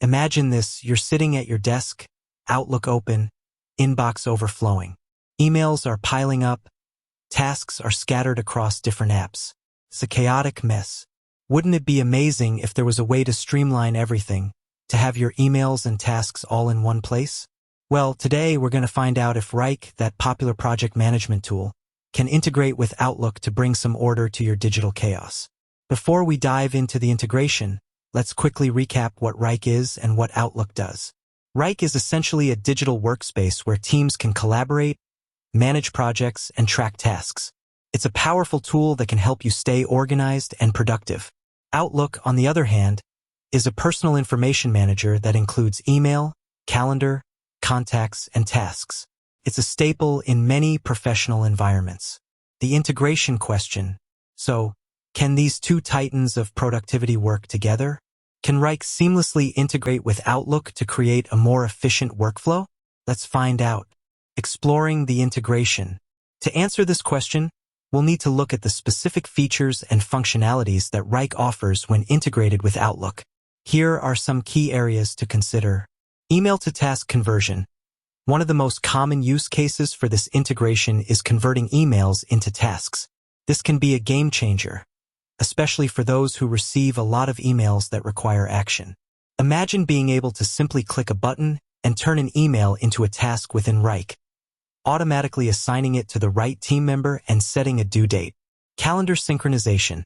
Imagine this, you're sitting at your desk, Outlook open, inbox overflowing. Emails are piling up, tasks are scattered across different apps. It's a chaotic mess. Wouldn't it be amazing if there was a way to streamline everything, to have your emails and tasks all in one place? Well, today we're going to find out if Wrike, that popular project management tool, can integrate with Outlook to bring some order to your digital chaos. Before we dive into the integration, let's quickly recap what Wrike is and what Outlook does. Wrike is essentially a digital workspace where teams can collaborate, manage projects, and track tasks. It's a powerful tool that can help you stay organized and productive. Outlook, on the other hand, is a personal information manager that includes email, calendar, contacts, and tasks. It's a staple in many professional environments. The integration question. So, can these two titans of productivity work together? Can Wrike seamlessly integrate with Outlook to create a more efficient workflow? Let's find out. Exploring the integration. To answer this question, we'll need to look at the specific features and functionalities that Wrike offers when integrated with Outlook. Here are some key areas to consider. Email-to-task conversion. One of the most common use cases for this integration is converting emails into tasks. This can be a game changer, especially for those who receive a lot of emails that require action. Imagine being able to simply click a button and turn an email into a task within Wrike, automatically assigning it to the right team member and setting a due date. Calendar synchronization.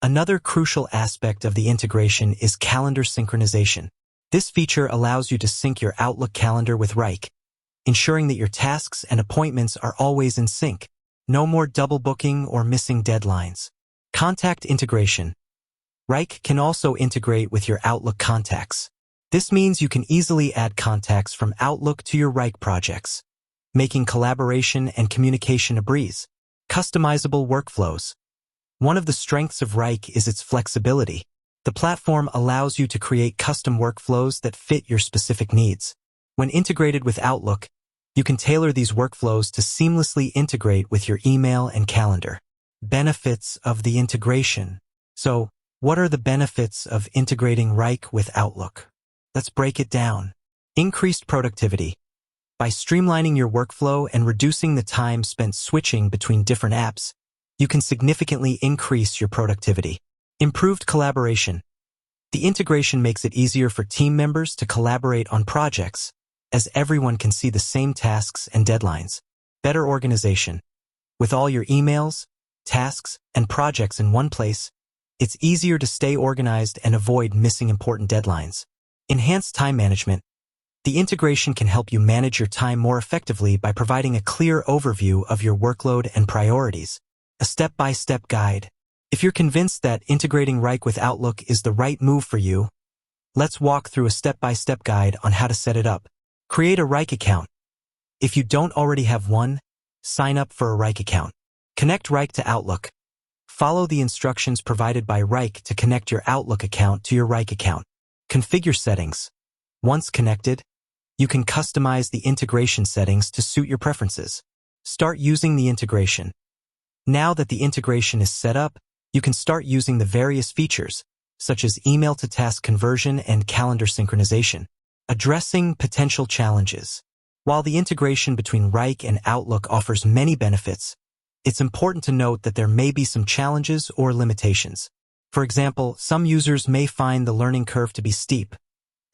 Another crucial aspect of the integration is calendar synchronization. This feature allows you to sync your Outlook calendar with Wrike, ensuring that your tasks and appointments are always in sync. No more double booking or missing deadlines. Contact integration. Wrike can also integrate with your Outlook contacts. This means you can easily add contacts from Outlook to your Wrike projects, making collaboration and communication a breeze. Customizable workflows. One of the strengths of Wrike is its flexibility. The platform allows you to create custom workflows that fit your specific needs. When integrated with Outlook, you can tailor these workflows to seamlessly integrate with your email and calendar. Benefits of the integration. So, what are the benefits of integrating Wrike with Outlook? Let's break it down. Increased productivity. By streamlining your workflow and reducing the time spent switching between different apps, you can significantly increase your productivity. Improved collaboration. The integration makes it easier for team members to collaborate on projects, as everyone can see the same tasks and deadlines. Better organization. With all your emails, tasks, and projects in one place, it's easier to stay organized and avoid missing important deadlines. Enhanced time management. The integration can help you manage your time more effectively by providing a clear overview of your workload and priorities. A step-by-step guide. If you're convinced that integrating Wrike with Outlook is the right move for you, let's walk through a step-by-step guide on how to set it up. Create a Wrike account. If you don't already have one, sign up for a Wrike account. Connect Wrike to Outlook. Follow the instructions provided by Wrike to connect your Outlook account to your Wrike account. Configure settings. Once connected, you can customize the integration settings to suit your preferences. Start using the integration. Now that the integration is set up, you can start using the various features, such as email-to-task conversion and calendar synchronization. Addressing potential challenges. While the integration between Wrike and Outlook offers many benefits, it's important to note that there may be some challenges or limitations. For example, some users may find the learning curve to be steep,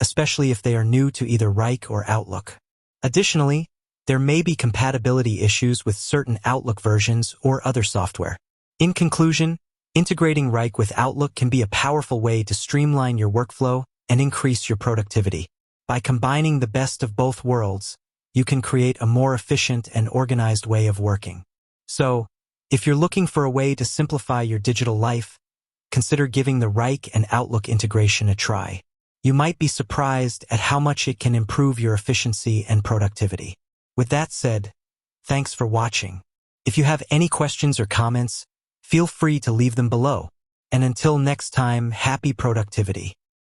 especially if they are new to either Wrike or Outlook. Additionally, there may be compatibility issues with certain Outlook versions or other software. In conclusion, integrating Wrike with Outlook can be a powerful way to streamline your workflow and increase your productivity. By combining the best of both worlds, you can create a more efficient and organized way of working. So, if you're looking for a way to simplify your digital life, consider giving the Wrike and Outlook integration a try. You might be surprised at how much it can improve your efficiency and productivity. With that said, thanks for watching. If you have any questions or comments, feel free to leave them below. And until next time, happy productivity.